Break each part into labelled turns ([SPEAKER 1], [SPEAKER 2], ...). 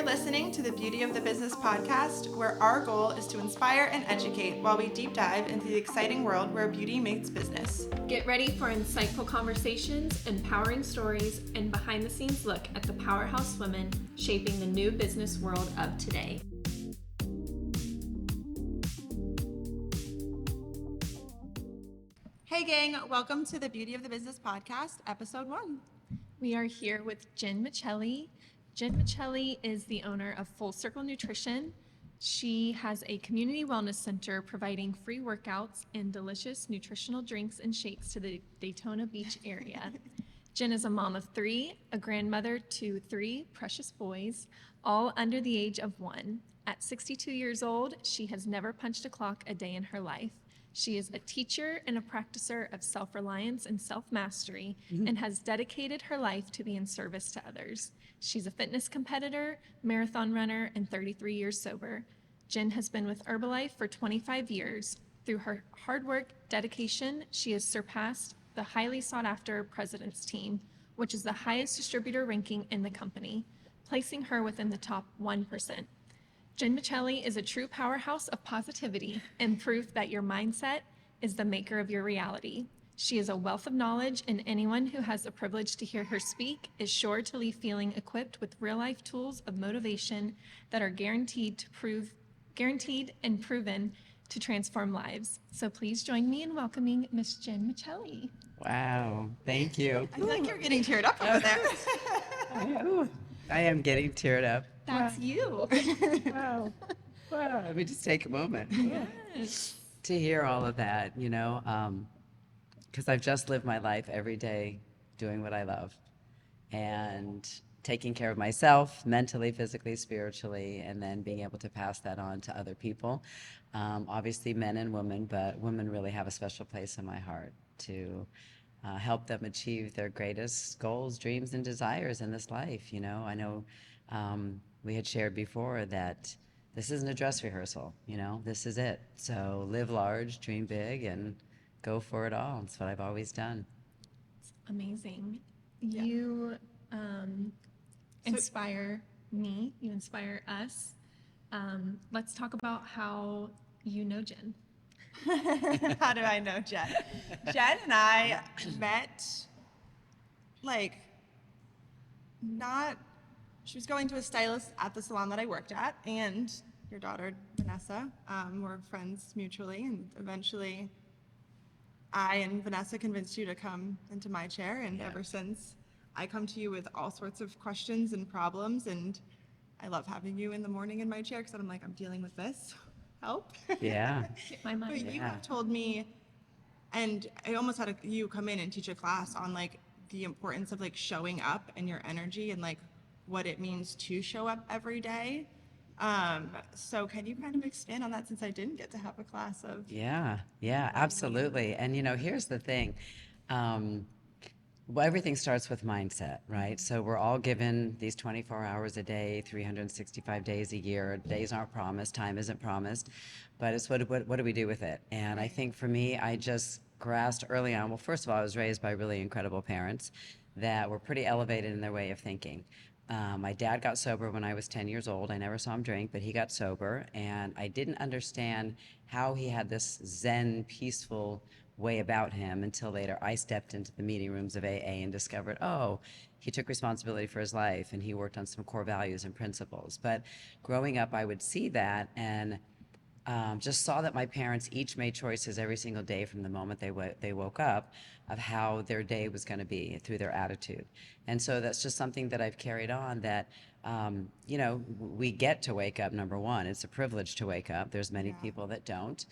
[SPEAKER 1] listening to the Beauty of the Business podcast, where our goal is to inspire and educate while we deep dive into the exciting world where beauty meets business.
[SPEAKER 2] Get ready for insightful conversations, empowering stories, and behind-the-scenes look at the powerhouse women shaping the new business world of today.
[SPEAKER 1] Hey gang, welcome to the Beauty of the Business podcast, episode 1.
[SPEAKER 2] We are here with Jen Micheli. Jen Micheli is the owner of Full Circle Nutrition. She has a community wellness center providing free workouts and delicious nutritional drinks and shakes to the Daytona Beach area. Jen is a mom of 3, a grandmother to 3 precious boys, all under the age of 1. At 62 years old, she has never punched a clock a day in her life. She is a teacher and a practicer of self-reliance and self-mastery and has dedicated her life to be in service to others. She's a fitness competitor, marathon runner, and 33 years sober. Jen has been with Herbalife for 25 years. Through her hard work, dedication, she has surpassed the highly sought-after President's Team, which is the highest distributor ranking in the company, placing her within the top 1%. Jen Micheli is a true powerhouse of positivity and proof that your mindset is the maker of your reality. She is a wealth of knowledge, and anyone who has the privilege to hear her speak is sure to leave feeling equipped with real-life tools of motivation that are guaranteed and proven to transform lives. So please join me in welcoming Miss Jen Micheli.
[SPEAKER 3] Wow, thank you.
[SPEAKER 1] I feel like you're getting teared up over there.
[SPEAKER 3] I am getting teared up.
[SPEAKER 2] That's you.
[SPEAKER 3] Wow. Wow. Let me just take a moment
[SPEAKER 2] Yes.
[SPEAKER 3] to hear all of that, because I've just lived my life every day doing what I love and taking care of myself mentally, physically, spiritually, and then being able to pass that on to other people. Obviously men and women, but women really have a special place in my heart to help them achieve their greatest goals, dreams, and desires in this life. I know we had shared before that this isn't a dress rehearsal, this is it. So live large, dream big, and go for it all. It's what I've always done.
[SPEAKER 2] It's amazing.
[SPEAKER 1] Yeah.
[SPEAKER 2] You inspire me, you inspire us. Let's talk about how you know Jen.
[SPEAKER 1] How do I know Jen? Jen and I met, she was going to a stylist at the salon that I worked at, and your daughter, Vanessa, were friends mutually, and eventually I and Vanessa convinced you to come into my chair, and ever since I come to you with all sorts of questions and problems, and I love having you in the morning in my chair because I'm like, I'm dealing with this. Help.
[SPEAKER 3] Yeah.
[SPEAKER 2] Get my mind.
[SPEAKER 1] But you have told me, and I almost had you come in and teach a class on the importance of showing up and your energy and what it means to show up every day. So can you kind of expand on that, since I didn't get to have a class of?
[SPEAKER 3] Yeah, absolutely. And here's the thing. Well, everything starts with mindset, right? So we're all given these 24 hours a day, 365 days a year. Days aren't promised, time isn't promised, but it's what do we do with it? And I think for me, I just grasped early on, well, first of all, I was raised by really incredible parents that were pretty elevated in their way of thinking. My dad got sober when I was 10 years old. I never saw him drink, but he got sober, and I didn't understand how he had this Zen, peaceful way about him until later I stepped into the meeting rooms of AA and discovered, he took responsibility for his life and he worked on some core values and principles. But growing up, I would see that and just saw that my parents each made choices every single day from the moment they woke up of how their day was going to be through their attitude. And so that's just something that I've carried on, that we get to wake up, number one. It's a privilege to wake up. There's many people that don't.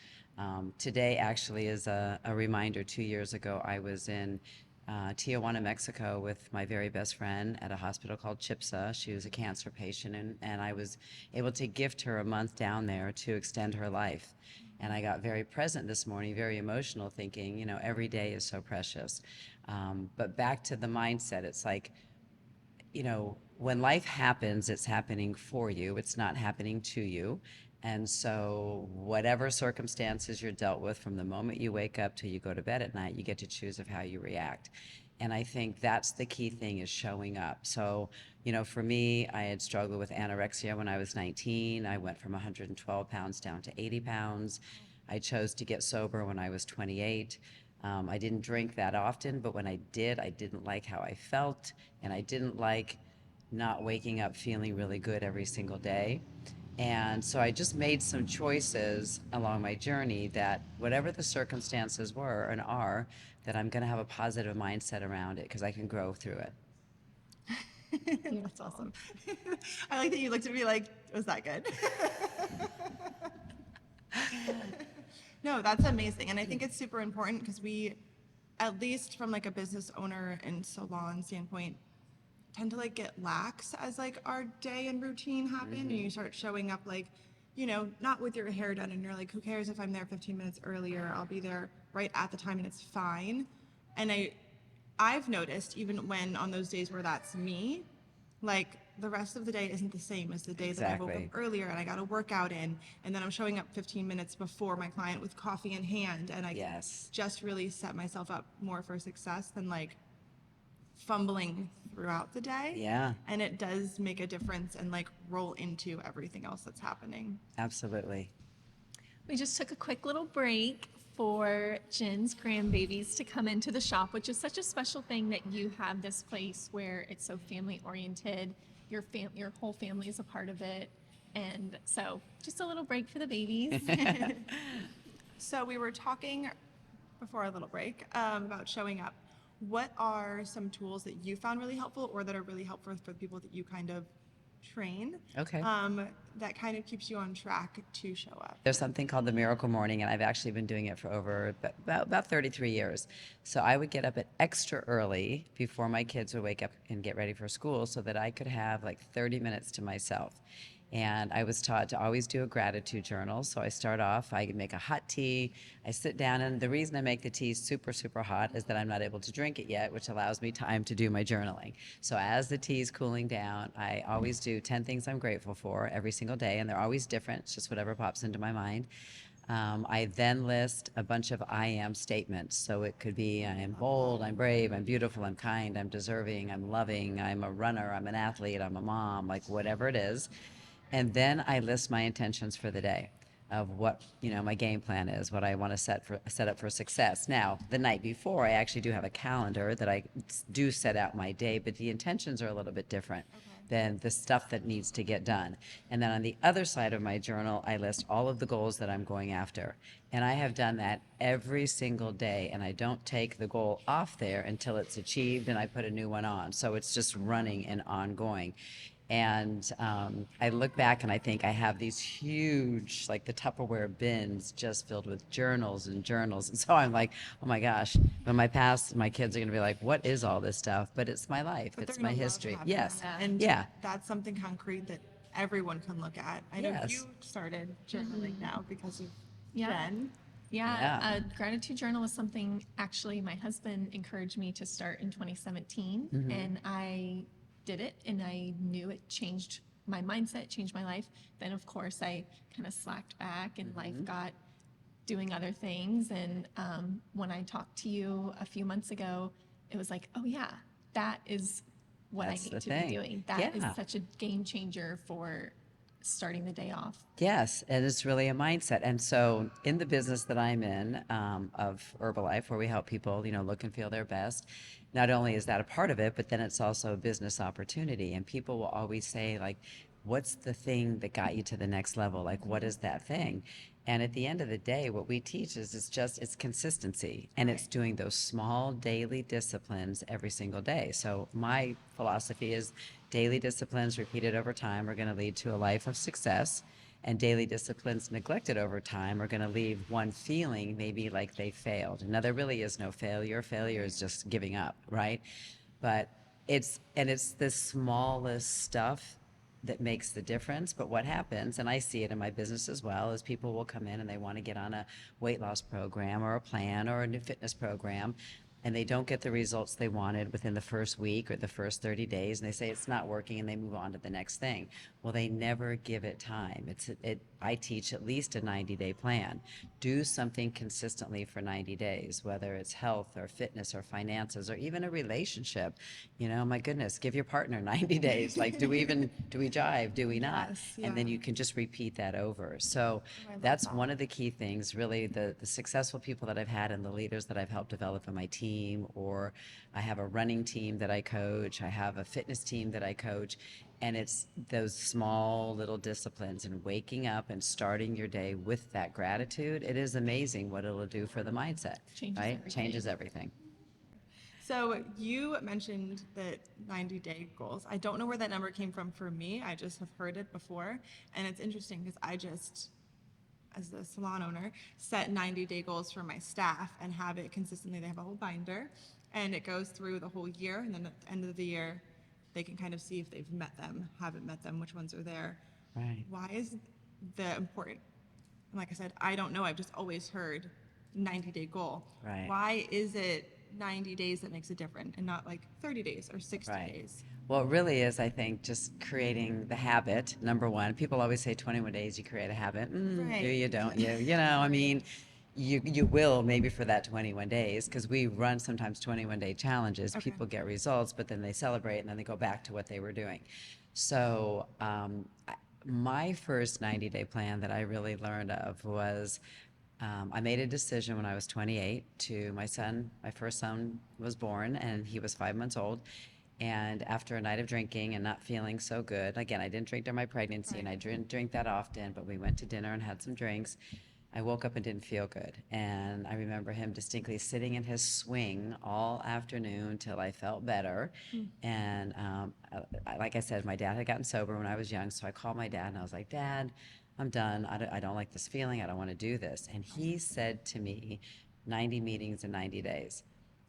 [SPEAKER 3] Today actually is a reminder. 2 years ago, I was in Tijuana, Mexico with my very best friend at a hospital called CHIPSA. She was a cancer patient, and I was able to gift her a month down there to extend her life. And I got very present this morning, very emotional, thinking, every day is so precious. But back to the mindset, it's when life happens, it's happening for you. It's not happening to you. And so whatever circumstances you're dealt with from the moment you wake up till you go to bed at night, you get to choose of how you react. And I think that's the key thing, is showing up. So, for me, I had struggled with anorexia when I was 19. I went from 112 pounds down to 80 pounds. I chose to get sober when I was 28. I didn't drink that often, but when I did, I didn't like how I felt, and I didn't like not waking up feeling really good every single day. And so I just made some choices along my journey that whatever the circumstances were and are, that I'm going to have a positive mindset around it because I can grow through it.
[SPEAKER 1] That's awesome. I like that you looked at me like, was that good? No, that's amazing. And I think it's super important because we, at least from like a business owner and salon standpoint, tend to like get lax as like our day and routine happen, and you start showing up like, not with your hair done, and you're like, who cares if I'm there 15 minutes earlier? I'll be there right at the time and it's fine. And I've noticed, even when on those days where that's me, like the rest of the day isn't the same as the day that I woke up
[SPEAKER 3] Exactly.
[SPEAKER 1] earlier and I got a workout in, and then I'm showing up 15 minutes before my client with coffee in hand, and I can
[SPEAKER 3] Yes.
[SPEAKER 1] just really set myself up more for success than like fumbling throughout the day.
[SPEAKER 3] Yeah,
[SPEAKER 1] And it does make a difference and like roll into everything else that's happening.
[SPEAKER 3] absolutely.
[SPEAKER 2] We just took a quick little break for Jen's grandbabies to come into the shop, which is such a special thing that you have this place where it's so family oriented. Your whole family is a part of it. And so just a little break for the babies.
[SPEAKER 1] So we were talking before our little break about showing up. What are some tools that you found really helpful, or that are really helpful for the people that you kind of train,
[SPEAKER 3] Okay.
[SPEAKER 1] that kind of keeps you on track to show up?
[SPEAKER 3] There's something called the Miracle Morning, and I've actually been doing it for over about 33 years. So I would get up at extra early before my kids would wake up and get ready for school so that I could have like 30 minutes to myself. And I was taught to always do a gratitude journal. So I start off, I make a hot tea, I sit down, and the reason I make the tea super, super hot is that I'm not able to drink it yet, which allows me time to do my journaling. So as the tea is cooling down, I always do 10 things I'm grateful for every single day, and they're always different. It's just whatever pops into my mind. I then list a bunch of I am statements. So it could be I am bold, I'm brave, I'm beautiful, I'm kind, I'm deserving, I'm loving, I'm a runner, I'm an athlete, I'm a mom, like whatever it is. And then I list my intentions for the day of what, my game plan is, what I want to set up for success. Now, the night before, I actually do have a calendar that I do set out my day, but the intentions are a little bit different than the stuff that needs to get done. And then on the other side of my journal, I list all of the goals that I'm going after. And I have done that every single day, and I don't take the goal off there until it's achieved and I put a new one on. So it's just running and ongoing. And I look back and I think I have these huge, like the Tupperware bins just filled with journals and journals. And so I'm like, oh my gosh, when my kids are going to be like, what is all this stuff? But it's my life.
[SPEAKER 1] But
[SPEAKER 3] It's
[SPEAKER 1] they're
[SPEAKER 3] my
[SPEAKER 1] gonna love
[SPEAKER 3] history.
[SPEAKER 1] having
[SPEAKER 3] Yes.
[SPEAKER 1] that. And
[SPEAKER 3] Yeah.
[SPEAKER 1] that's something concrete that everyone can look at. I know
[SPEAKER 3] Yes.
[SPEAKER 1] you started journaling now because of
[SPEAKER 2] Yeah.
[SPEAKER 1] Jen.
[SPEAKER 2] Yeah,
[SPEAKER 3] Yeah.
[SPEAKER 2] a gratitude journal is something actually my husband encouraged me to start in 2017, and I did it, and I knew it changed my mindset, changed my life. Then, of course, I kind of slacked back, and life got doing other things. And when I talked to you a few months ago, it was like, oh yeah, that is what
[SPEAKER 3] That's
[SPEAKER 2] I
[SPEAKER 3] the
[SPEAKER 2] need to
[SPEAKER 3] thing.
[SPEAKER 2] be doing. That is
[SPEAKER 3] Yeah.
[SPEAKER 2] such a game changer for starting the day off.
[SPEAKER 3] Yes, and it's really a mindset. And so, in the business that I'm in, of Herbalife, where we help people, look and feel their best, not only is that a part of it, but then it's also a business opportunity. And people will always say, like, what's the thing that got you to the next level? Like, what is that thing? And at the end of the day, what we teach is it's consistency, and it's doing those small daily disciplines every single day. So my philosophy is daily disciplines repeated over time are going to lead to a life of success, and daily disciplines neglected over time are going to leave one feeling maybe like they failed. Now, there really is no failure. Failure is just giving up, right? But it's the smallest stuff that makes the difference. But what happens, and I see it in my business as well, is people will come in and they want to get on a weight loss program or a plan or a new fitness program. and they don't get the results they wanted within the first week or the first 30 days, and they say it's not working, and they move on to the next thing. Well, they never give it time. I teach at least a 90-day plan. Do something consistently for 90 days, whether it's health or fitness or finances or even a relationship. My goodness, give your partner 90 days. Like, do we jive? Do we not?
[SPEAKER 1] Yes,
[SPEAKER 3] And then
[SPEAKER 1] yeah.
[SPEAKER 3] you can just repeat that over. So
[SPEAKER 1] Oh, I love
[SPEAKER 3] that's
[SPEAKER 1] that.
[SPEAKER 3] one of the key things, really, the successful people that I've had and the leaders that I've helped develop in my team, or I have a running team that I coach, I have a fitness team that I coach, and it's those small little disciplines and waking up and starting your day with that gratitude. It is amazing what it'll do for the mindset,
[SPEAKER 2] Changes
[SPEAKER 3] right?
[SPEAKER 2] everything.
[SPEAKER 3] Changes everything.
[SPEAKER 1] So you mentioned that 90-day goals. I don't know where that number came from for me. I just have heard it before. And it's interesting because I just, as the salon owner, set 90-day goals for my staff and have it consistently. They have a whole binder and it goes through the whole year. And then at the end of the year, they can kind of see if they've met them, haven't met them, which ones are there.
[SPEAKER 3] Right.
[SPEAKER 1] Why is the important? And like I said, I don't know. I've just always heard 90-day goal.
[SPEAKER 3] Right.
[SPEAKER 1] Why is it 90 days that makes it different and not like 30 days or 60
[SPEAKER 3] Right.
[SPEAKER 1] days?
[SPEAKER 3] Well, it really is, I think, just creating the habit, number one. People always say 21 days you create a habit. Do
[SPEAKER 1] Right.
[SPEAKER 3] you, don't you? I mean, you will maybe for that 21 days, because we run sometimes 21-day challenges.
[SPEAKER 1] Okay.
[SPEAKER 3] People get results, but then they celebrate and then they go back to what they were doing. So my first 90-day plan that I really learned of was I made a decision when I was 28 to my first son was born, and he was 5 months old. And after a night of drinking and not feeling so good, again, I didn't drink during my pregnancy, and I didn't drink that often, but we went to dinner and had some drinks. I woke up and didn't feel good. And I remember him distinctly sitting in his swing all afternoon till I felt better. And like I said, my dad had gotten sober when I was young, so I called my dad and I was like, Dad, I'm done. I don't like this feeling. I don't want to do this. And he said to me, 90 meetings in 90 days.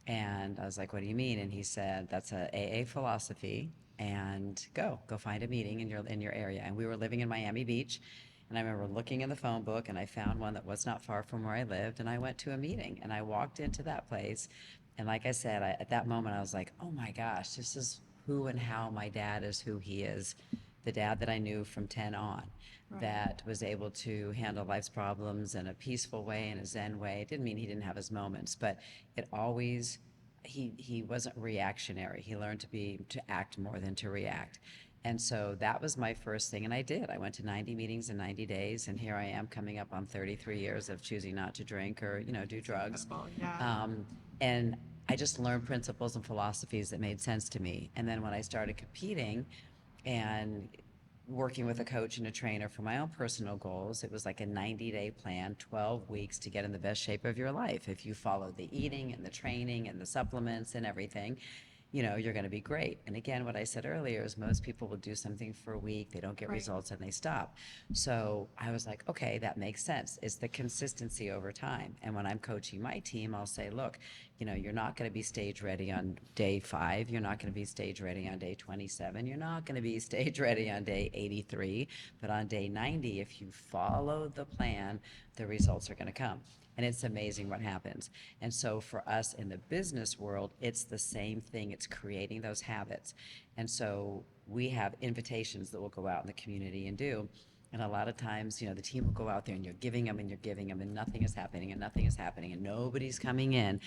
[SPEAKER 3] And I was like, what do you mean? And he said, that's a AA philosophy, and go find a meeting in your area. And we were living in Miami Beach, and I remember looking in the phone book, and I found one that was not far from where I lived, and I went to a meeting, and I walked into that place. And like I said, at that moment, I was like, oh my gosh, this is who and how my dad is who he is. The dad that I knew from 10 on, that was able to handle life's problems in a peaceful way, in a Zen way. It didn't mean he didn't have his moments, but it always, he wasn't reactionary. He learned to act more than to react. And so that was my first thing, and I did. I went to 90 meetings in 90 days, and here I am coming up on 33 years of choosing not to drink or, do drugs.
[SPEAKER 1] Incredible, yeah.
[SPEAKER 3] And I just learned principles and philosophies that made sense to me. And then when I started competing and working with a coach and a trainer for my own personal goals, it was like a 90-day plan, 12 weeks to get in the best shape of your life. If you follow the eating and the training and the supplements and everything, you're going to be great. And again, what I said earlier is most people will do something for a week, they don't get
[SPEAKER 1] Right.
[SPEAKER 3] results, and they stop. So I was like, okay, that makes sense. It's the consistency over time. And when I'm coaching my team, I'll say, look, you're not going to be stage ready on day 5. You're not going to be stage ready on day 27. You're not going to be stage ready on day 83. But on day 90, if you follow the plan, the results are going to come. And it's amazing what happens. And so for us in the business world, it's the same thing. It's creating those habits. And so we have invitations that we'll go out in the community and do. And a lot of times, the team will go out there and you're giving them and you're giving them, and nothing is happening and nothing is happening and nobody's coming in.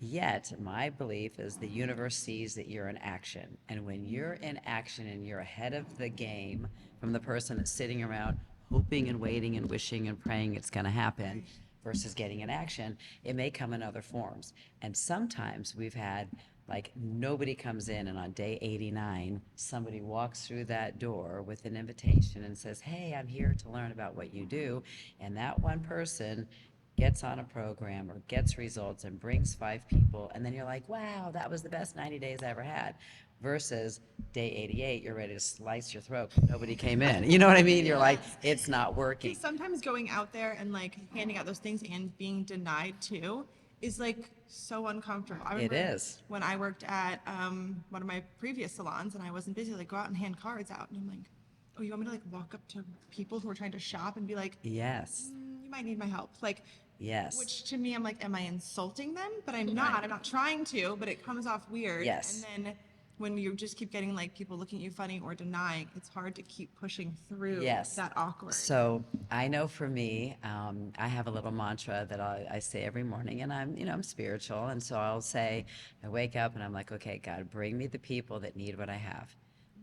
[SPEAKER 3] Yet my belief is the universe sees that you're in action. And when you're in action and you're ahead of the game from the person that's sitting around hoping and waiting and wishing and praying it's going to happen, versus getting in action, it may come in other forms. And sometimes we've had, like, nobody comes in, and on day 89, somebody walks through that door with an invitation and says, hey, I'm here to learn about what you do. And that one person gets on a program or gets results and brings 5 people, and then you're like, wow, that was the best 90 days I ever had. Versus day 88, you're ready to slice your throat. Nobody came in. You know what I mean? You're like, it's not working.
[SPEAKER 1] Because sometimes going out there and like handing out those things and being denied too is like so uncomfortable. I
[SPEAKER 3] It
[SPEAKER 1] remember
[SPEAKER 3] is.
[SPEAKER 1] when I worked at one of my previous salons and I wasn't busy, like go out and hand cards out, and I'm like, oh, you want me to like walk up to people who are trying to shop and be like,
[SPEAKER 3] Yes.
[SPEAKER 1] you might need my help. Like
[SPEAKER 3] Yes.
[SPEAKER 1] Which to me, I'm like, am I insulting them? But I'm not.
[SPEAKER 2] Right.
[SPEAKER 1] I'm not trying to, but it comes off weird.
[SPEAKER 3] Yes.
[SPEAKER 1] And then when you just keep getting like people looking at you funny or denying, it's hard to keep pushing through
[SPEAKER 3] Yes.
[SPEAKER 1] that awkward.
[SPEAKER 3] So I know for me, I have a little mantra that I say every morning, and I'm spiritual, and so I'll say, I wake up and I'm like, okay, God, bring me the people that need what I have.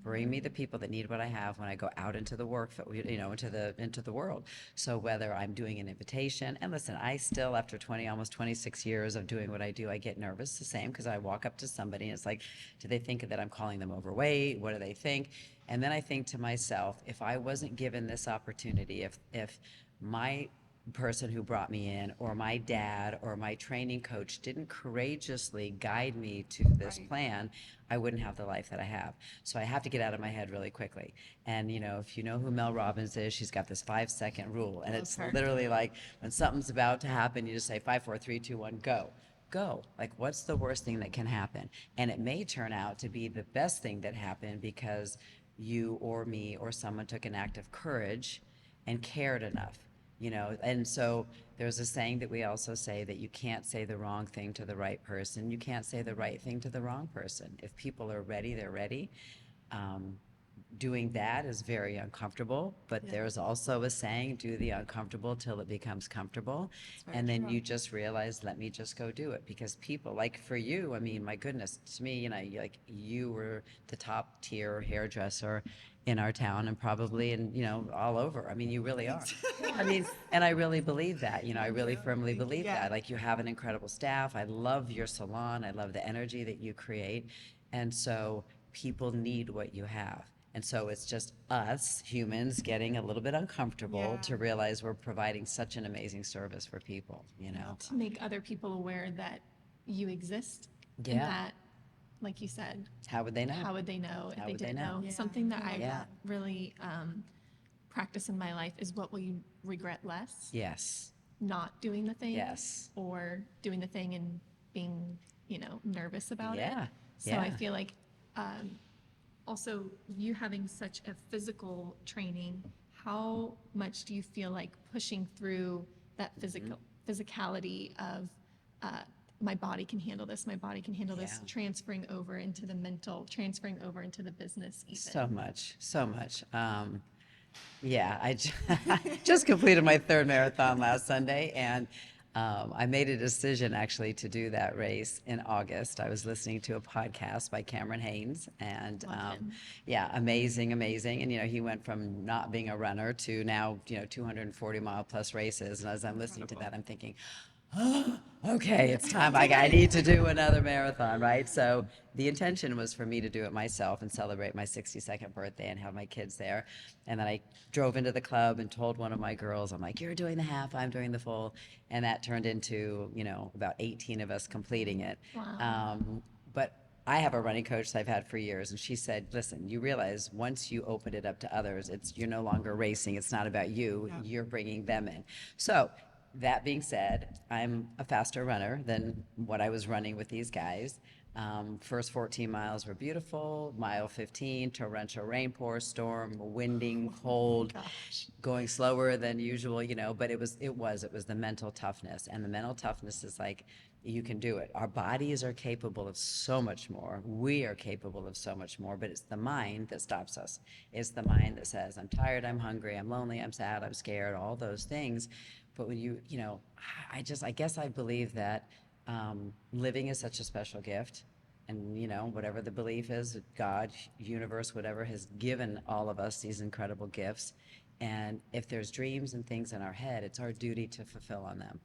[SPEAKER 3] Bring me the people that need what I have when I go out into the into the world. So whether I'm doing an invitation, and listen, I still, after 20, almost 26 years of doing what I do, I get nervous the same because I walk up to somebody and it's like, do they think that I'm calling them overweight? What do they think? And then I think to myself, if I wasn't given this opportunity, if my person who brought me in or my dad or my training coach didn't courageously guide me to this
[SPEAKER 1] Right.
[SPEAKER 3] plan, I wouldn't have the life that I have. So I have to get out of my head really quickly. And if you know who Mel Robbins is, she's got this 5-second rule, and
[SPEAKER 1] Love
[SPEAKER 3] it's
[SPEAKER 1] her.
[SPEAKER 3] literally like when something's about to happen, you just say 5, 4, 3, 2, 1, go. Go. Like, what's the worst thing that can happen? And it may turn out to be the best thing that happened because you or me or someone took an act of courage and cared enough. And so there's a saying that we also say that you can't say the wrong thing to the right person. You can't say the right thing to the wrong person. If people are ready, they're ready. Um, Doing that is very uncomfortable, but
[SPEAKER 1] Yeah.
[SPEAKER 3] there's also a saying, do the uncomfortable till it becomes comfortable.
[SPEAKER 1] very
[SPEAKER 3] And then
[SPEAKER 1] true.
[SPEAKER 3] you just realize, let me just go do it. Because people, like for you, I mean, my goodness, to me, like you were the top tier hairdresser in our town and probably all over. I mean, you really are. I mean, and I really believe that, I really firmly
[SPEAKER 1] Thank you.
[SPEAKER 3] believe
[SPEAKER 1] Yeah.
[SPEAKER 3] that. Like, you have an incredible staff. I love your salon. I love the energy that you create. And so people need what you have. And so it's just us humans getting a little bit uncomfortable
[SPEAKER 1] Yeah.
[SPEAKER 3] to realize we're providing such an amazing service for people.
[SPEAKER 2] To make other people aware that you exist and
[SPEAKER 3] Yeah.
[SPEAKER 2] that, like you said,
[SPEAKER 3] How would they know?
[SPEAKER 2] how would they know if
[SPEAKER 3] How
[SPEAKER 2] they
[SPEAKER 3] would they
[SPEAKER 2] didn't
[SPEAKER 3] know?
[SPEAKER 2] know?
[SPEAKER 1] Yeah,
[SPEAKER 2] Something that
[SPEAKER 1] I love
[SPEAKER 2] I've
[SPEAKER 3] Yeah.
[SPEAKER 2] really practiced in my life is what will you regret less?
[SPEAKER 3] Yes.
[SPEAKER 2] Not doing the thing
[SPEAKER 3] Yes.
[SPEAKER 2] or doing the thing and being, nervous about it.
[SPEAKER 3] Yeah.
[SPEAKER 2] So I
[SPEAKER 3] Yeah.
[SPEAKER 2] feel like also you having such a physical training, how much do you feel like pushing through that physicality of my body can handle this, my body can handle this,
[SPEAKER 3] Yeah.
[SPEAKER 2] transferring over into the mental, transferring over into the business even.
[SPEAKER 3] So much, so much. Yeah, just completed my third marathon last Sunday, and I made a decision actually to do that race in August. I was listening to a podcast by Cameron Haynes, and
[SPEAKER 2] Love him.
[SPEAKER 3] yeah, amazing, amazing. And he went from not being a runner to now 240-mile plus races. And as I'm listening to that, I'm thinking, okay, it's time. I need to do another marathon, right? So the intention was for me to do it myself and celebrate my 62nd birthday and have my kids there. And then I drove into the club and told one of my girls, I'm like, you're doing the half, I'm doing the full. And that turned into, about 18 of us completing it.
[SPEAKER 2] Wow.
[SPEAKER 3] But I have a running coach that I've had for years, and she said, listen, you realize once you open it up to others, you're no longer racing. It's not about you.
[SPEAKER 1] Yeah.
[SPEAKER 3] You're bringing them in. So that being said, I'm a faster runner than what I was running with these guys. First 14 miles were beautiful. Mile 15, torrential rainpour, storm, winding, cold,
[SPEAKER 1] Gosh.
[SPEAKER 3] going slower than usual, but it was the mental toughness. And the mental toughness is like, you can do it. Our bodies are capable of so much more. We are capable of so much more, but it's the mind that stops us. It's the mind that says, I'm tired, I'm hungry, I'm lonely, I'm sad, I'm scared, all those things. But when I guess I believe that living is such a special gift. And, whatever the belief is, God, universe, whatever, has given all of us these incredible gifts. And if there's dreams and things in our head, it's our duty to fulfill on them.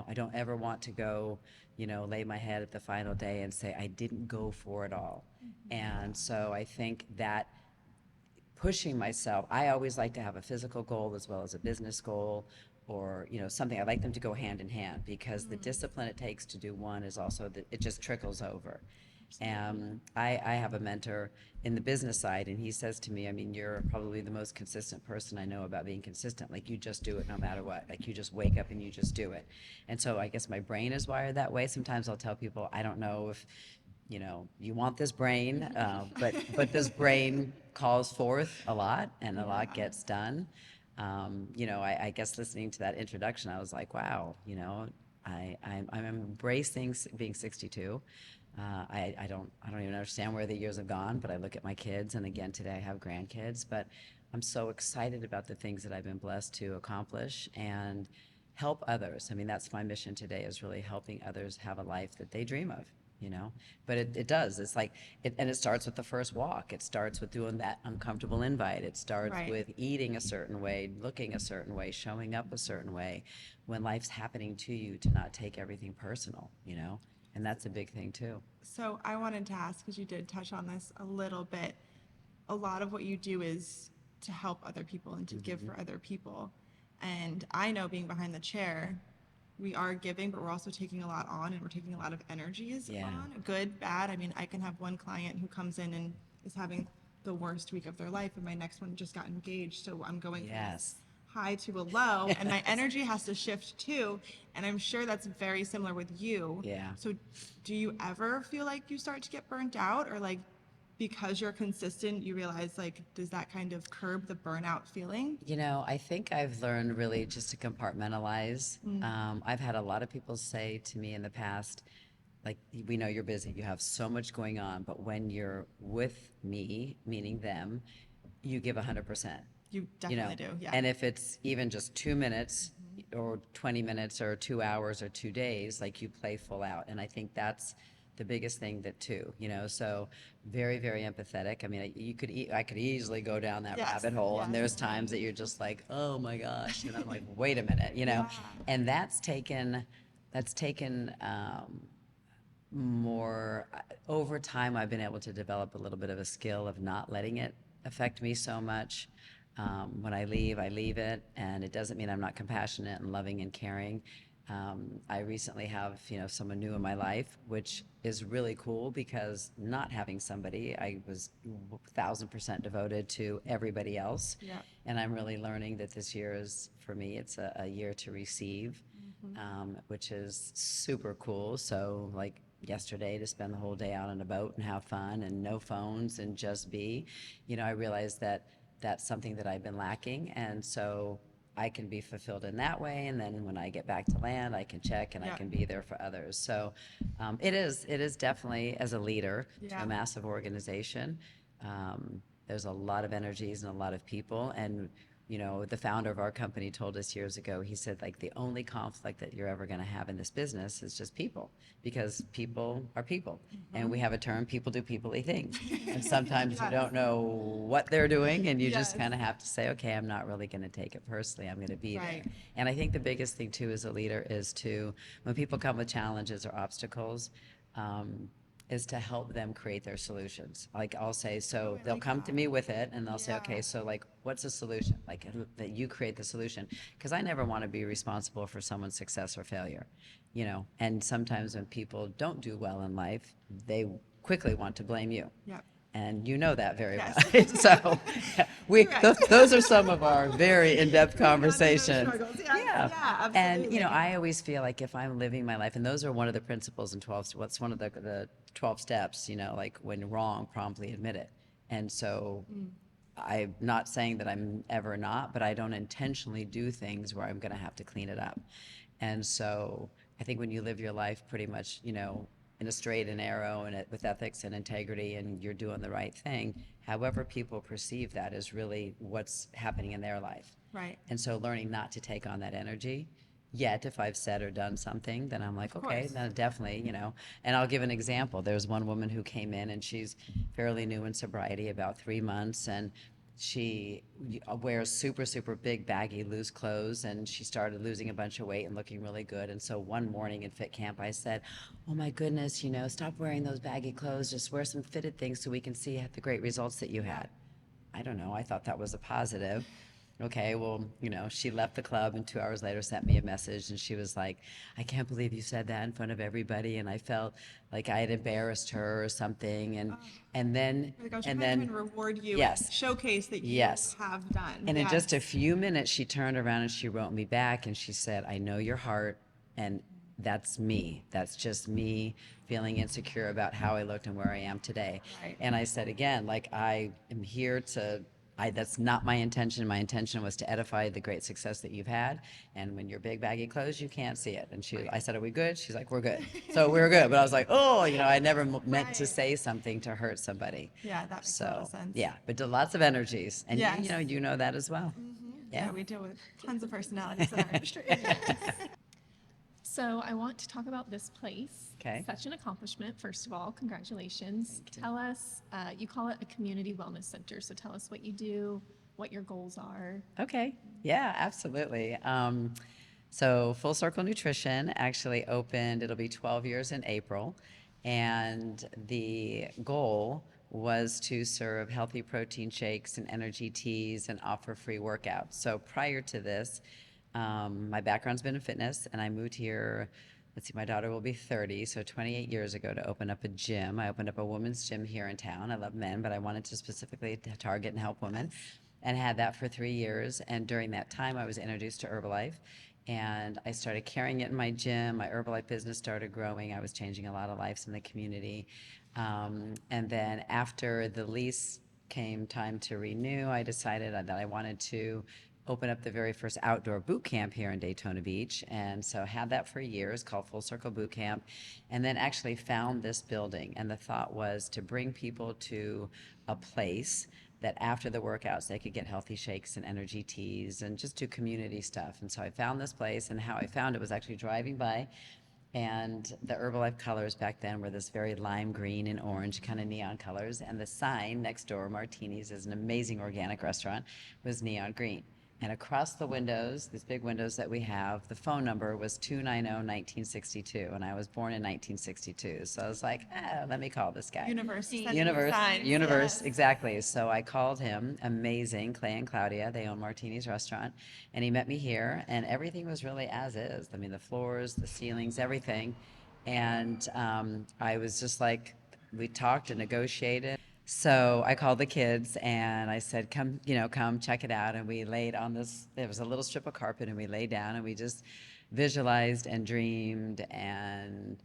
[SPEAKER 3] I don't ever want to go, lay my head at the final day and say, I didn't go for it all. And so I think that pushing myself, I always like to have a physical goal as well as a business goal, or something. I like them to go hand in hand, because the discipline it takes to do one is also that it just trickles over. And I have a mentor in the business side, and he says to me, I mean, you're probably the most consistent person I know about being consistent. Like, you just do it no matter what. Like, you just wake up and you just do it. And so I guess my brain is wired that way. Sometimes I'll tell people, I don't know if you want this brain, but this brain calls forth a lot, and a lot gets done. I guess listening to that introduction, I was like, wow, I'm embracing being 62. I don't even understand where the years have gone, but I look at my kids, and again, today I have grandkids, but I'm so excited about the things that I've been blessed to accomplish and help others. I mean, that's my mission today, is really helping others have a life that they dream of, but it does. It's like, and it starts with the first walk. It starts with doing that uncomfortable invite. It starts
[SPEAKER 1] Right.
[SPEAKER 3] with eating a certain way, looking a certain way, showing up a certain way when life's happening to you, to not take everything personal, and that's a big thing too.
[SPEAKER 1] So I wanted to ask, because you did touch on this a little bit, a lot of what you do is to help other people and to give
[SPEAKER 3] Mm-hmm.
[SPEAKER 1] for other people. And I know, being behind the chair, we are giving, but we're also taking a lot on, and we're taking a lot of energies
[SPEAKER 3] Yeah.
[SPEAKER 1] on, good, bad. I mean, I can have one client who comes in and is having the worst week of their life, and my next one just got engaged. So I'm going from
[SPEAKER 3] Yes.
[SPEAKER 1] this high to a low, and my energy has to shift too. And I'm sure that's very similar with you.
[SPEAKER 3] Yeah.
[SPEAKER 1] So do you ever feel like you start to get burnt out, or like, because you're consistent, you realize, like, does that kind of curb the burnout feeling?
[SPEAKER 3] I think I've learned really just to compartmentalize. I've had a lot of people say to me in the past, like, we know you're busy, you have so much going on, but when you're with me, meaning them, you give 100%.
[SPEAKER 1] You definitely do, yeah.
[SPEAKER 3] And if it's even just 2 minutes or 20 minutes or 2 hours or 2 days, like, you play full out. And I think that's the biggest thing that too, so very, very empathetic. I mean, I could easily go down that
[SPEAKER 1] Yes,
[SPEAKER 3] rabbit hole, and
[SPEAKER 1] yes.
[SPEAKER 3] there's times that you're just like, oh my gosh, and I'm like, wait a minute,
[SPEAKER 1] Yeah.
[SPEAKER 3] and that's taken more over time. I've been able to develop a little bit of a skill of not letting it affect me so much. When I leave it, and it doesn't mean I'm not compassionate and loving and caring. I recently have, someone new in my life, which is really cool, because not having somebody, I was 1,000% devoted to everybody else.
[SPEAKER 1] Yeah.
[SPEAKER 3] And I'm really learning that this year is, for me, it's a year to receive, which is super cool. So, like, yesterday, to spend the whole day out on a boat and have fun and no phones and just be, I realized that that's something that I've been lacking. And so I can be fulfilled in that way. And then when I get back to land, I can check, and I
[SPEAKER 1] Yeah.
[SPEAKER 3] can be there for others. So it is definitely, as a leader to
[SPEAKER 1] Yeah.
[SPEAKER 3] a massive organization, there's a lot of energies and a lot of people. And the founder of our company told us years ago, he said, like, the only conflict that you're ever going to have in this business is just people, because people are people. And we have a term, people do people-y things. And sometimes you
[SPEAKER 1] Yes.
[SPEAKER 3] don't know what they're doing, and you just
[SPEAKER 1] Yes.
[SPEAKER 3] kind of have to say, okay, I'm not really going to take it personally. I'm going to be
[SPEAKER 1] Right.
[SPEAKER 3] there. And I think the biggest thing too, as a leader, is to, when people come with challenges or obstacles, is to help them create their solutions. Like, I'll say, so
[SPEAKER 1] I
[SPEAKER 3] they'll
[SPEAKER 1] like
[SPEAKER 3] come to
[SPEAKER 1] that.
[SPEAKER 3] me with it, and they'll say,
[SPEAKER 1] Yeah.
[SPEAKER 3] okay, so, like, what's the solution? Like, that you create the solution. Because I never want to be responsible for someone's success or failure, And sometimes when people don't do well in life, they quickly want to blame you.
[SPEAKER 1] Yep.
[SPEAKER 3] And you know that very
[SPEAKER 1] Yes.
[SPEAKER 3] well. So
[SPEAKER 1] Correct.
[SPEAKER 3] those are some of our very in-depth
[SPEAKER 1] We got into those
[SPEAKER 3] conversations.
[SPEAKER 1] struggles. Yes,
[SPEAKER 3] Yeah.
[SPEAKER 1] yeah,
[SPEAKER 3] And,
[SPEAKER 1] absolutely.
[SPEAKER 3] I always feel like if I'm living my life, and those are one of the principles in 12, what's one of the 12 steps, like, when wrong, promptly admit it. And so I'm not saying that I'm ever not, but I don't intentionally do things where I'm going to have to clean it up. And so I think when you live your life pretty much, in a straight and narrow, and with ethics and integrity, and you're doing the right thing, however people perceive that is really what's happening in their life.
[SPEAKER 1] Right.
[SPEAKER 3] And so learning not to take on that energy. Yet, if I've said or done something, then I'm like,
[SPEAKER 1] Of
[SPEAKER 3] okay,
[SPEAKER 1] course.
[SPEAKER 3] then definitely, And I'll give an example. There's one woman who came in, and she's fairly new in sobriety, about 3 months, and she wears super, super big, baggy, loose clothes, and she started losing a bunch of weight and looking really good. And so one morning in Fit Camp, I said, oh my goodness, stop wearing those baggy clothes. Just wear some fitted things so we can see the great results that you had. I don't know. I thought that was a positive. Okay, well, she left the club, and 2 hours later sent me a message, and she was like, I can't believe you said that in front of everybody, and I felt like I had embarrassed her or something. And then,
[SPEAKER 1] Like, I was
[SPEAKER 3] and
[SPEAKER 1] trying
[SPEAKER 3] then,
[SPEAKER 1] to reward you
[SPEAKER 3] yes.
[SPEAKER 1] and showcase that you
[SPEAKER 3] Yes.
[SPEAKER 1] have done.
[SPEAKER 3] And in just a
[SPEAKER 1] Yes.
[SPEAKER 3] few minutes, she turned around and she wrote me back, and she said, I know your heart, and that's me. That's just me feeling insecure about how I looked and where I am today.
[SPEAKER 1] Right.
[SPEAKER 3] And I said, again, like, I am here to That's not my intention. My intention was to edify the great success that you've had. And when you're big baggy clothes, you can't see it. And I said, are we good? She's like, we're good. So we're good. But I was like, oh, I never meant to
[SPEAKER 1] Right.
[SPEAKER 3] say something to hurt somebody.
[SPEAKER 1] Yeah, that makes a lot of
[SPEAKER 3] So
[SPEAKER 1] sense.
[SPEAKER 3] yeah, but lots of energies, and
[SPEAKER 1] Yes.
[SPEAKER 3] you know that as well.
[SPEAKER 1] Yeah, we deal with tons of personalities in our industry.
[SPEAKER 2] So I want to talk about this place.
[SPEAKER 3] Okay.
[SPEAKER 2] Such an accomplishment, first of all. Congratulations.
[SPEAKER 3] Thank you.
[SPEAKER 2] Tell us, you call it a community wellness center. So tell us what you do, what your goals are.
[SPEAKER 3] Okay. Yeah, absolutely. So Full Circle Nutrition actually opened, it'll be 12 years in April. And the goal was to serve healthy protein shakes and energy teas and offer free workouts. So prior to this, my background's been in fitness, and I moved here. Let's see, my daughter will be 30, so 28 years ago, to open up a gym. I opened up a women's gym here in town. I love men, but I wanted to specifically target and help women, and had that for 3 years. And during that time, I was introduced to Herbalife, and I started carrying it in my gym. My Herbalife business started growing. I was changing a lot of lives in the community. And then after the lease came time to renew, I decided that I wanted to open up the very first outdoor boot camp here in Daytona Beach. And so had that for years, called Full Circle Boot Camp, and then actually found this building. And the thought was to bring people to a place that after the workouts, they could get healthy shakes and energy teas and just do community stuff. And so I found this place, and how I found it was actually driving by, and the Herbalife colors back then were this very lime green and orange kind of neon colors. And the sign next door, Martini's, is an amazing organic restaurant, was neon green. And across the windows, these big windows that we have, the phone number was 290-1962. And I was born in 1962. So I was like, let me call this guy.
[SPEAKER 1] Universe. sending you
[SPEAKER 3] Universe,
[SPEAKER 1] signs,
[SPEAKER 3] universe,
[SPEAKER 1] yes.
[SPEAKER 3] exactly. So I called him. Amazing, Clay and Claudia. They own Martini's restaurant, and he met me here, and everything was really as is. I mean, the floors, the ceilings, everything. And I was just like, we talked and negotiated. So I called the kids and I said, come, come check it out. And we laid on this, there was a little strip of carpet, and we laid down and we just visualized and dreamed and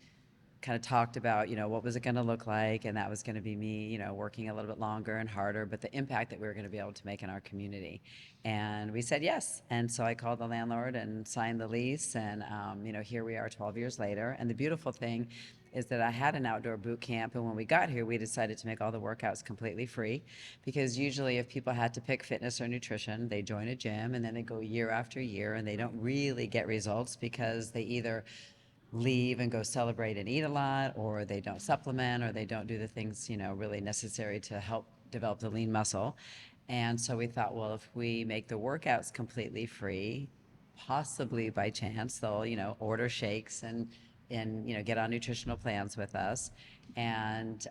[SPEAKER 3] kind of talked about, what was it going to look like, and that was going to be me, working a little bit longer and harder, but the impact that we were going to be able to make in our community. And we said yes. And so I called the landlord and signed the lease, and here we are 12 years later. And the beautiful thing is that I had an outdoor boot camp, and when we got here, we decided to make all the workouts completely free, because usually if people had to pick fitness or nutrition, they join a gym and then they go year after year and they don't really get results because they either leave and go celebrate and eat a lot, or they don't supplement, or they don't do the things, really necessary to help develop the lean muscle. And so we thought, well, if we make the workouts completely free, possibly by chance they'll, order shakes and get on nutritional plans with us. And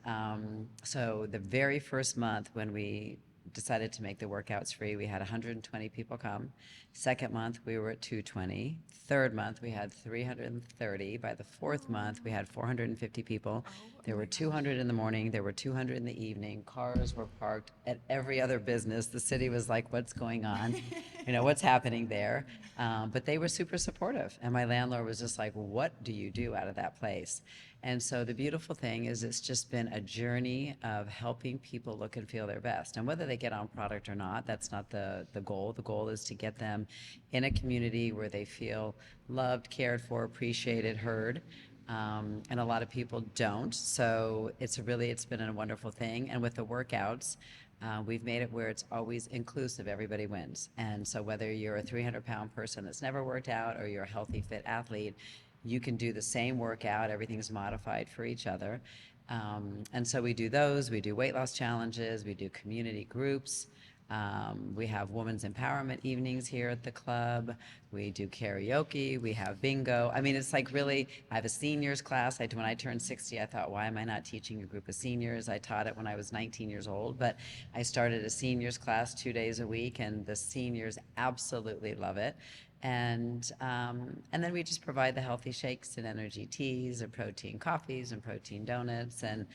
[SPEAKER 3] so the very first month when we decided to make the workouts free, we had 120 people come. Second month, we were at 220. Third month, we had 330. By the fourth month, we had 450 people. There were 200 in the morning. There were 200 in the evening. Cars were parked at every other business. The city was like, what's going on? What's happening there? But they were super supportive. And my landlord was just like, what do you do out of that place? And so the beautiful thing is it's just been a journey of helping people look and feel their best. And whether they get on product or not, that's not the goal. The goal is to get them in a community where they feel loved, cared for, appreciated, heard. And a lot of people don't. So it's been a wonderful thing. And with the workouts, we've made it where it's always inclusive. Everybody wins. And so whether you're a 300-pound person that's never worked out, or you're a healthy, fit athlete, you can do the same workout. Everything's modified for each other. And so we do those. We do weight loss challenges. We do community groups. We have women's empowerment evenings here at the club. We do karaoke. We have bingo. I mean, it's like really, I have a seniors class. When I turned 60, I thought, why am I not teaching a group of seniors? I taught it when I was 19 years old, but I started a seniors class 2 days a week, and the seniors absolutely love it. And then we just provide the healthy shakes and energy teas and protein coffees and protein donuts. And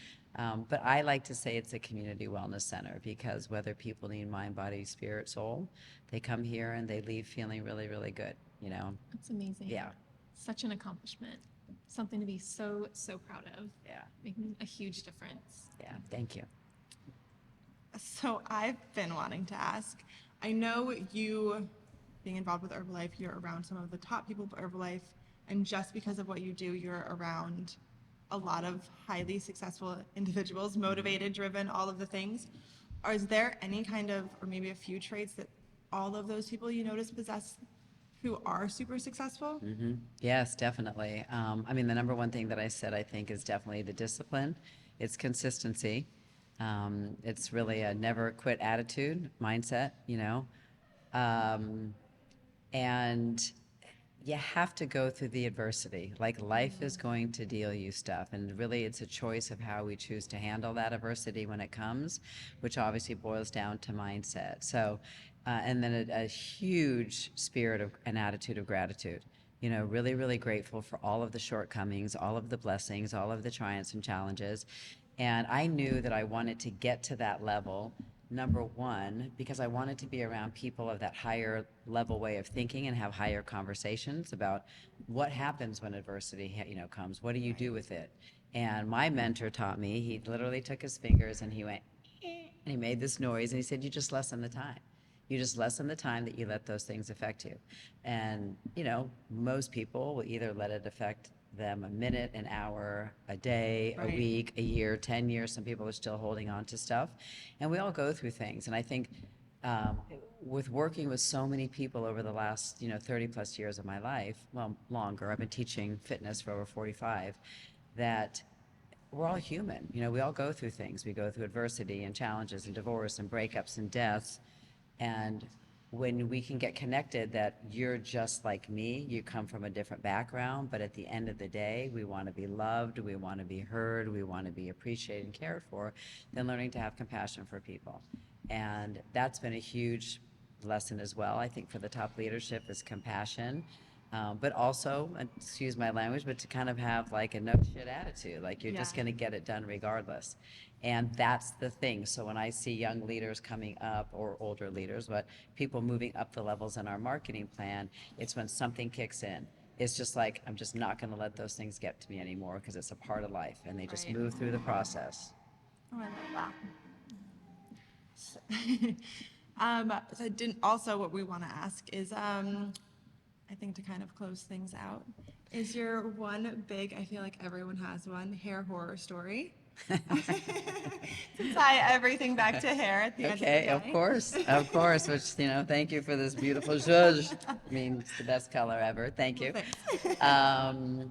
[SPEAKER 3] but I like to say it's a community wellness center, because whether people need mind, body, spirit, soul, they come here and they leave feeling really, really good.
[SPEAKER 2] That's amazing.
[SPEAKER 3] Yeah.
[SPEAKER 2] Such an accomplishment. Something to be so, so proud of.
[SPEAKER 3] Yeah.
[SPEAKER 2] Making a huge difference.
[SPEAKER 3] Yeah. Thank you.
[SPEAKER 1] So I've been wanting to ask, I know you, being involved with Herbalife, you're around some of the top people at Herbalife, and just because of what you do, you're around a lot of highly successful individuals, motivated, driven, all of the things. Or is there any kind of, or maybe a few traits that all of those people you notice possess who are super successful?
[SPEAKER 3] Yes, definitely. I mean, the number one thing that I said, I think, is definitely the discipline. It's consistency. It's really a never quit attitude, mindset, you know. Um, and you have to go through the adversity. Like life is going to deal you stuff, and really it's a choice of how we choose to handle that adversity when it comes, which obviously boils down to mindset. So, and then a huge spirit of an attitude of gratitude. You know, really, really grateful for all of the shortcomings, all of the blessings, all of the triumphs and challenges. And I knew that I wanted to get to that level, number one, because I wanted to be around people of that higher level way of thinking and have higher conversations about what happens when adversity, you know, comes. What do you do with it? And my mentor taught me, he literally took his fingers and he went, "Eh," and he made this noise and he said, you just lessen the time. You just lessen the time that you let those things affect you. And, you know, most people will either let it affect them a minute, an hour, a day, a
[SPEAKER 1] Right.
[SPEAKER 3] week, a year, 10 years. Some people are still holding on to stuff. And we all go through things. And I think with working with so many people over the last, you know, 30 plus years of my life, well, longer, I've been teaching fitness for over 45, that we're all human. You know, we all go through things. We go through adversity and challenges and divorce and breakups and deaths. And when we can get connected that you're just like me, you come from a different background, but at the end of the day, we want to be loved, we want to be heard, we want to be appreciated and cared for, then learning to have compassion for people. And that's been a huge lesson as well, I think, for the top leadership is compassion. But also, excuse my language, but to kind of have like a no shit attitude, like you're just
[SPEAKER 1] Yeah.
[SPEAKER 3] going to get it done regardless. And that's the thing. So when I see young leaders coming up or older leaders, but people moving up the levels in our marketing plan, it's when something kicks in. It's just like, I'm just not going to let those things get to me anymore because it's a part of life and they just
[SPEAKER 1] Right.
[SPEAKER 3] move through the process.
[SPEAKER 1] Oh, I love that. So I didn't, also what we want to ask is, I think to kind of close things out, is your one big, I feel like everyone has one, hair horror story? To tie everything back to hair at the end of the
[SPEAKER 3] Okay,
[SPEAKER 1] day.
[SPEAKER 3] of course, which, you know, thank you for this beautiful zhuzh. I mean, it's the best color ever. Thank you.
[SPEAKER 1] Well, thanks.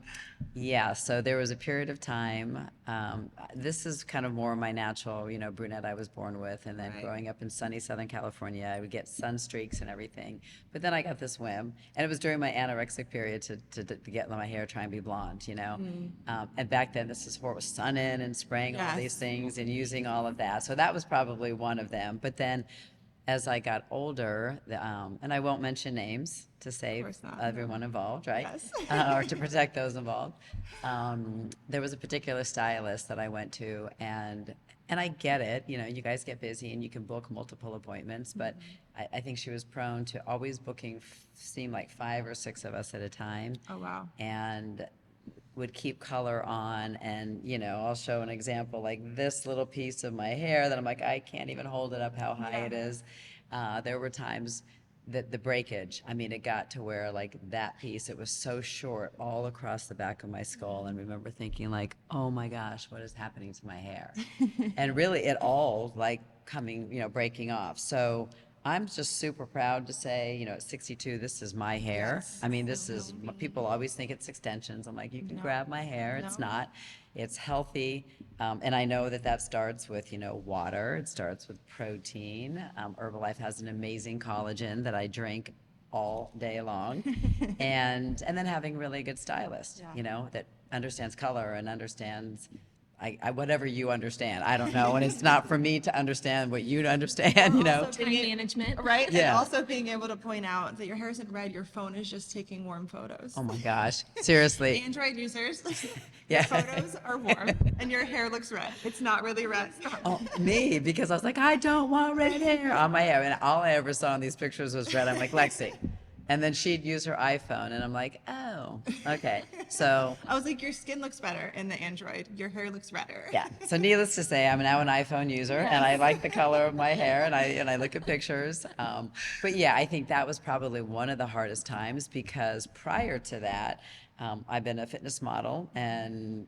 [SPEAKER 3] Yeah, so there was a period of time, this is kind of more my natural, you know, brunette I was born with, and then
[SPEAKER 1] Right.
[SPEAKER 3] growing up in sunny Southern California, I would get sun streaks and everything. But then I got this whim, and it was during my anorexic period to get my hair, try and be blonde, you know? And back then, this is before it was sun in and spraying all these
[SPEAKER 1] Yes.
[SPEAKER 3] things and using all of that. So that was probably one of them. But then as I got older, and I won't mention names to save
[SPEAKER 1] course not,
[SPEAKER 3] everyone involved, right?
[SPEAKER 1] Yes.
[SPEAKER 3] Or to protect those involved. There was a particular stylist that I went to, and I get it. You know, you guys get busy and you can book multiple appointments, but I think she was prone to always booking, seemed like 5 or 6 of us at a time.
[SPEAKER 1] Oh, wow.
[SPEAKER 3] And would keep color on, and you know, I'll show an example like this little piece of my hair that I'm like, I can't even hold it up how high
[SPEAKER 1] Yeah.
[SPEAKER 3] it is. There were times that the breakage, I mean, it got to where like that piece, it was so short all across the back of my skull, and remember thinking like, oh my gosh, what is happening to my hair? And really it all like coming, you know, breaking off. So I'm just super proud to say, you know, at 62, this is my hair.
[SPEAKER 1] Yes.
[SPEAKER 3] I mean, this is, people always think it's extensions. I'm like, you can
[SPEAKER 1] No.
[SPEAKER 3] grab my hair. It's
[SPEAKER 1] No.
[SPEAKER 3] not. It's healthy. And I know that that starts with, you know, water. It starts with protein. Herbalife has an amazing collagen that I drink all day long. And then having really good stylist,
[SPEAKER 1] Yeah.
[SPEAKER 3] you know, that understands color and understands whatever you understand. I don't know. And it's not for me to understand what you understand, you know.
[SPEAKER 1] Also
[SPEAKER 2] Time
[SPEAKER 1] being-
[SPEAKER 2] management.
[SPEAKER 1] Right? And
[SPEAKER 3] Yeah.
[SPEAKER 1] also being able to point out that your hair isn't red, your phone is just taking warm photos.
[SPEAKER 3] Oh my gosh. Seriously.
[SPEAKER 1] Android users,
[SPEAKER 3] Yeah.
[SPEAKER 1] your photos are warm and your hair looks red. It's not really red.
[SPEAKER 3] Oh, me, because I was like, I don't want red hair on my hair. And all I ever saw in these pictures was red. I'm like, Lexi. And then she'd use her iPhone, and I'm like, oh, Oh, okay. So
[SPEAKER 1] I was like, your skin looks better in the Android. Your hair looks redder.
[SPEAKER 3] yeah. So needless to say, I'm now an iPhone user, and I like the color of my hair, and I look at pictures. But yeah, I think that was probably one of the hardest times because prior to that, I've been a fitness model, and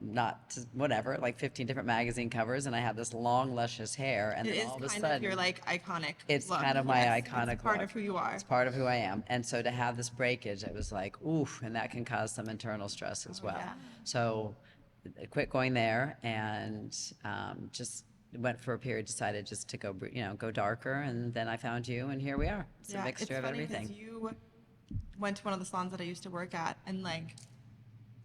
[SPEAKER 3] not to, whatever, like 15 different magazine covers, and I have this long, luscious hair, and
[SPEAKER 1] It
[SPEAKER 3] then
[SPEAKER 1] is
[SPEAKER 3] all of a
[SPEAKER 1] kind of
[SPEAKER 3] sudden,
[SPEAKER 1] your like iconic
[SPEAKER 3] it's
[SPEAKER 1] look.
[SPEAKER 3] kind of my
[SPEAKER 1] Yes,
[SPEAKER 3] iconic
[SPEAKER 1] it's part
[SPEAKER 3] look.
[SPEAKER 1] of who you are.
[SPEAKER 3] It's part of who I am. And so to have this breakage, it was like, oof, and that can cause some internal stress as well.
[SPEAKER 1] yeah.
[SPEAKER 3] So I quit going there and just went for a period, decided just to go, go darker. And then I found you, and here we are. It's a
[SPEAKER 1] Yeah,
[SPEAKER 3] mixture of
[SPEAKER 1] funny 'cause
[SPEAKER 3] everything.
[SPEAKER 1] you went to one of the salons that I used to work at, and like,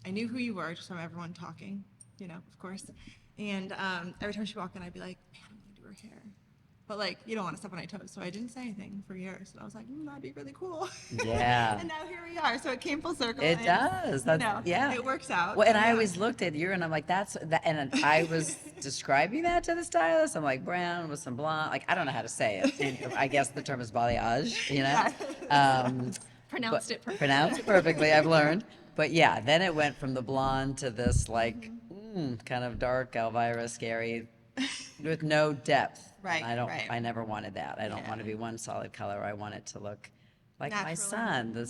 [SPEAKER 1] I knew who you were just from everyone talking, of course. And every time she walked in, I'd be like, man, I'm gonna do her hair. But like, you don't want to step on my toes, so I didn't say anything for years. And I was like, that'd be really cool.
[SPEAKER 3] Yeah.
[SPEAKER 1] And now here we are. So it came full circle.
[SPEAKER 3] It
[SPEAKER 1] and,
[SPEAKER 3] does. That's, yeah.
[SPEAKER 1] It works out.
[SPEAKER 3] Well, and
[SPEAKER 1] So,
[SPEAKER 3] I
[SPEAKER 1] yeah.
[SPEAKER 3] always looked at you and I'm like, that's that. And I was describing that to the stylist. I'm like, brown with some blonde. Like, I don't know how to say it. And I guess the term is balayage,
[SPEAKER 2] Pronounced it perfectly.
[SPEAKER 3] Pronounced it perfectly, I've learned. But yeah, then it went from the blonde to this like kind of dark Elvira, scary, with no depth.
[SPEAKER 1] Right,
[SPEAKER 3] And
[SPEAKER 1] right.
[SPEAKER 3] I never wanted that. I don't want to
[SPEAKER 1] Yeah.
[SPEAKER 3] be one solid color. I want it to look like my
[SPEAKER 1] Natural.
[SPEAKER 3] son, the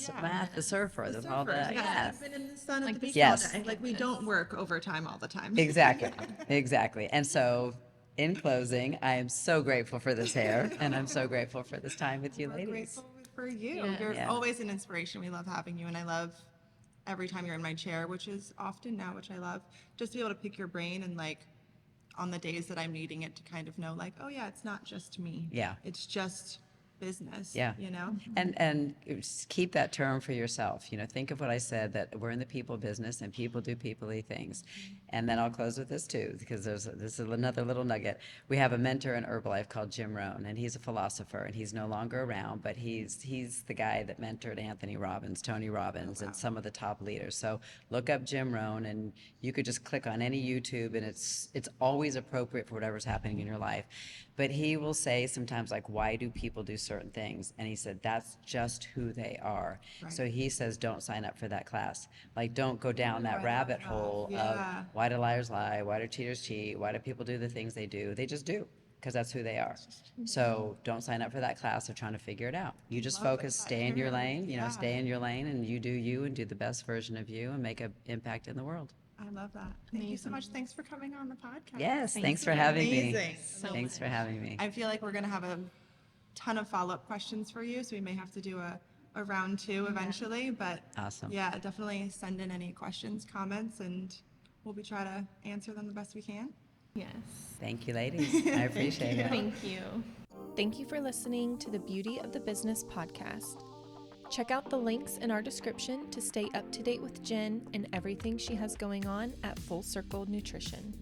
[SPEAKER 3] surfer,
[SPEAKER 1] The
[SPEAKER 3] all
[SPEAKER 1] surfers,
[SPEAKER 3] that.
[SPEAKER 1] yeah.
[SPEAKER 3] Yes.
[SPEAKER 1] We've been in the sun at
[SPEAKER 2] Like
[SPEAKER 1] the
[SPEAKER 2] the
[SPEAKER 1] beach
[SPEAKER 3] Yes.
[SPEAKER 1] all day. Like we don't work overtime all the time.
[SPEAKER 3] Exactly. Exactly. And so in closing, I am so grateful for this hair and I'm so grateful for this time with you
[SPEAKER 1] We're
[SPEAKER 3] ladies.
[SPEAKER 1] grateful for you.
[SPEAKER 2] Yeah.
[SPEAKER 1] You're
[SPEAKER 3] Yeah.
[SPEAKER 1] always an inspiration. We love having you, and I love every time you're in my chair, which is often now, which I love. Just to be able to pick your brain and like on the days that I'm needing it to kind of know like, oh yeah, it's not just me.
[SPEAKER 3] Yeah.
[SPEAKER 1] It's just business.
[SPEAKER 3] Yeah. And just keep that term for yourself. Think of what I said, that we're in the people business and people do people-y things. And then I'll close with this too, because this is another little nugget. We have a mentor in Herbalife called Jim Rohn, and he's a philosopher, and he's no longer around, but he's the guy that mentored Anthony Robbins, Tony Robbins, and some of the top leaders. So look up Jim Rohn, and you could just click on any YouTube, and it's always appropriate for whatever's happening in your life. But he will say sometimes, like, why do people do certain things? And he said, that's just who they are.
[SPEAKER 1] Right.
[SPEAKER 3] So he says, don't sign up for that class. Like, don't go down that
[SPEAKER 1] I love
[SPEAKER 3] rabbit
[SPEAKER 1] that.
[SPEAKER 3] hole
[SPEAKER 1] Yeah.
[SPEAKER 3] of why do liars lie? Why do cheaters cheat? Why do people do the things they do? They just do, because that's who they are. So don't sign up for that class of trying to figure it out. You just
[SPEAKER 1] Love
[SPEAKER 3] focus,
[SPEAKER 1] that.
[SPEAKER 3] stay in your lane,
[SPEAKER 1] Yeah.
[SPEAKER 3] stay in your lane, and you do you and do the best version of you and make an impact in the world.
[SPEAKER 1] I love that. Thank you so much. Thanks for coming on the podcast.
[SPEAKER 3] Yes,
[SPEAKER 2] Thank
[SPEAKER 3] thanks for
[SPEAKER 2] you.
[SPEAKER 3] having me.
[SPEAKER 1] Amazing.
[SPEAKER 3] Thanks for having me.
[SPEAKER 1] I feel like we're going to have a ton of follow-up questions for you, so we may have to do a round two eventually. But
[SPEAKER 3] Awesome.
[SPEAKER 1] yeah, definitely send in any questions, comments, and we'll be try to answer them the best we can.
[SPEAKER 2] Yes.
[SPEAKER 3] Thank you, ladies. I appreciate it.
[SPEAKER 2] Thank you. Thank you for listening to the Beauty of the Business podcast. Check out the links in our description to stay up to date with Jen and everything she has going on at Full Circle Nutrition.